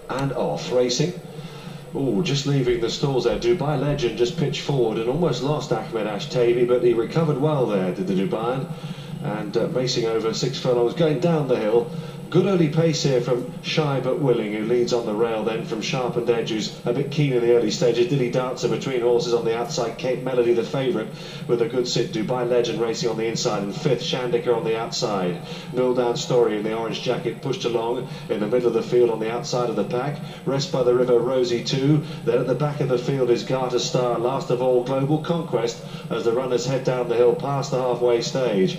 and off, racing. Oh, just leaving the stalls there. Dubai Legend just pitched forward and almost lost Ahmed Ashtabi, but he recovered well there, did the Dubai, and racing over 6 furlongs, going down the hill. Good early pace here from Shy But Willing, who leads on the rail then from Sharpened Edge, who's a bit keen in the early stages. Dilly Dancer between horses on the outside. Cape Melody, the favourite, with a good sit. Dubai Legend racing on the inside, and 5th, Shandiker on the outside. Nil Down Story in the orange jacket pushed along in the middle of the field on the outside of the pack. Rest by the River, Rosie 2. Then at the back of the field is Garter Star. Last of all, Global Conquest, as the runners head down the hill past the halfway stage.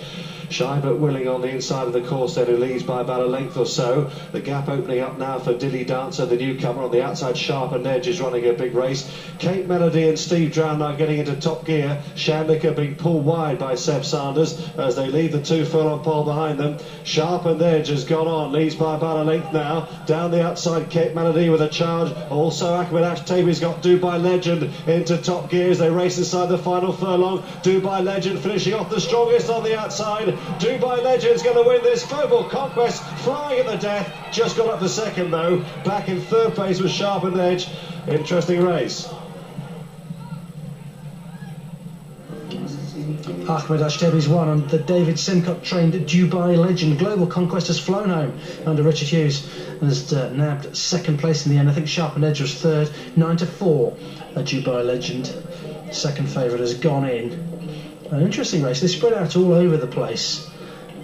Shy But Willing on the inside of the course then, who leads by about a length or so. The gap opening up now for Dilly Dancer, the newcomer. On the outside, Sharpened Edge is running a big race. Cape Melody and Steve Drown now getting into top gear. Shandiker being pulled wide by Seb Sanders as they leave the 2 furlong pole behind them. Sharpened Edge has gone on, leads by about a length now. Down the outside, Cape Melody with a charge. Also, Ahmed Ashtabi's got Dubai Legend into top gear as they race inside the final furlong. Dubai Legend finishing off the strongest on the outside. Dubai Legend's going to win this. Global Conquest flying at the death. Just got up the second though. Back in 3rd place was Sharpened Edge. Interesting race. Ahmed Ashtabi's won, and the David Simcock trained Dubai Legend. Global Conquest has flown home under Richard Hughes and has nabbed 2nd place in the end. I think Sharpened Edge was 3rd, 9-4. Dubai Legend, 2nd favourite, has gone in. An interesting race. They spread out all over the place,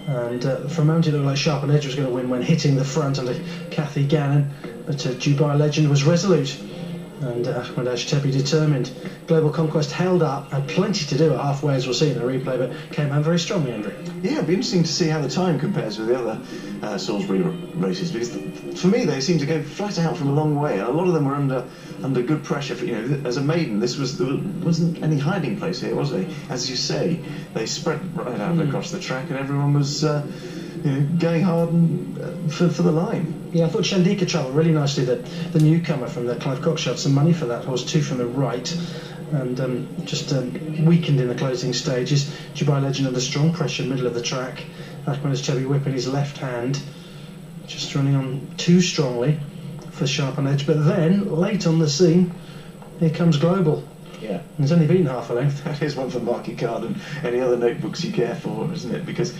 and for a moment it looked like Sharpened Edge was going to win when hitting the front under Kathy Gannon, but Dubai Legend was resolute, and Ahmed Ashtabi determined. Global Conquest held up, had plenty to do at halfway, as we'll see in the replay, but came home very strongly, Andrew. Yeah, it'd be interesting to see how the time compares with the other Salisbury races, because for me they seem to go flat out from a long way, and a lot of them were under good pressure. For, as a maiden, there wasn't any hiding place here, was there? As you say, they spread right out across the track, and everyone was going hard and, for the line. Yeah, I thought Shandika travelled really nicely. The newcomer from the Clive Cox showed some money for that horse, 2 from the right, and just weakened in the closing stages. Dubai Legend under strong pressure, middle of the track. Ahmed Ashtabi whipping his left hand, just running on too strongly for Sharpened Edge. But then, late on the scene, here comes Global. Yeah. And he's only beaten half a length. Here's one for market card and any other notebooks you care for, isn't it? Because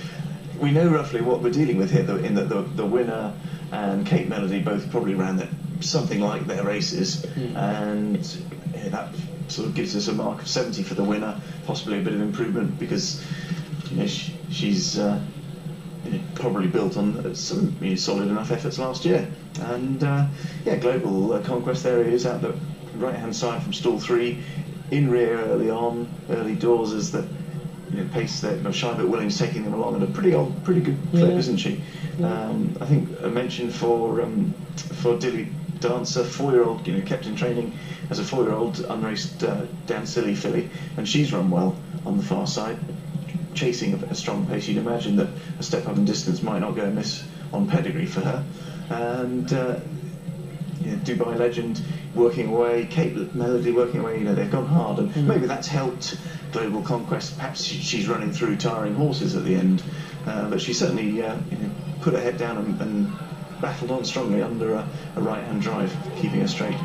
we know roughly what we're dealing with here, in that the winner and Cape Melody both probably ran something like their races, and that sort of gives us a mark of 70 for the winner, possibly a bit of improvement, because she's probably built on some solid enough efforts last year. And yeah, Global Conquest there he is out the right hand side from stall 3, in rear early doors, as the pace that Shy But Willing's taking them along at a pretty good clip, isn't she? I think a mention for Dilly Dancer, 4-year-old, kept in training as a 4-year-old, unraced Dan Silly filly, and she's run well on the far side, chasing a strong pace. You'd imagine that a step up in distance might not go amiss on pedigree for her. And Dubai Legend working away, Cape Melody working away. They've gone hard, and maybe that's helped Global Conquest. Perhaps she's running through tiring horses at the end, but she certainly put her head down and battled on strongly under a right-hand drive, keeping her straight.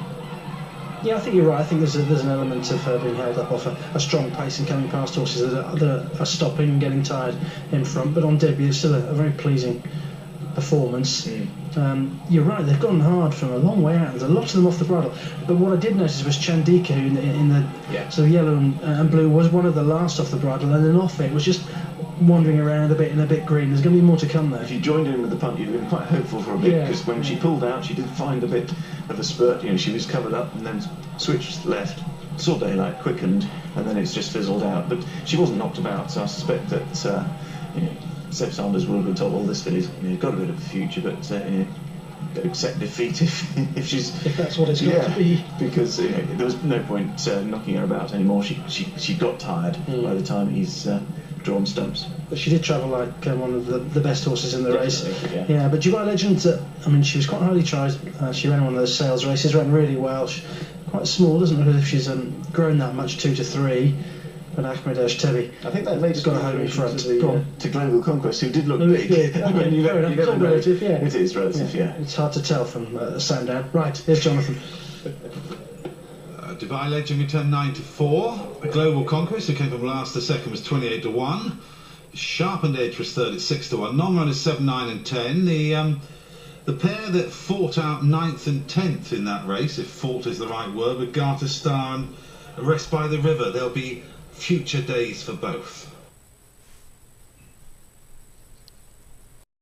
Yeah, I think you're right. I think there's an element of her being held up off a strong pace and coming past horses that are stopping and getting tired in front. But on debut, it's still a very pleasing performance. You're right, they've gone hard from a long way out. There's a lot of them off the bridle. But what I did notice was Chandika, who in the sort of yellow and blue, was one of the last off the bridle, and then off it was just wandering around a bit in a bit green. There's going to be more to come there. If you joined in with the punt, you'd have been quite hopeful for a bit, because when she pulled out, she did find a bit of a spurt. She was covered up and then switched left, saw daylight, quickened, and then it's just fizzled out. But she wasn't knocked about, so I suspect that Seb Sanders will have been told, this filly's got a bit of a future, but accept defeat if that's what it's got to be. Because there was no point knocking her about anymore. She got tired by the time he's drawn stumps. But she did travel like one of the best horses in the race. Yeah, but Dubai Legend, she was quite highly tried. She ran one of those sales races, ran really well. Quite small, doesn't look as if she's grown that much, 2 to 3. And Ahmed Ashtebi. I think that made us got a home in front. To Global Conquest, who did look big. Big. Okay, fair enough. It's all relative, yeah. It is relative, yeah. It's hard to tell from Sandown. Right, here's Jonathan. Dubai Legend returned 9-4. Global Conquest, who came from last to second, was 28-1. Sharpened Edge was third at 6-1. Non-runners 7, 9 and 10. The pair that fought out 9th and 10th in that race, if fought is the right word, were Garter Star and Rest by the River. There'll be future days for both.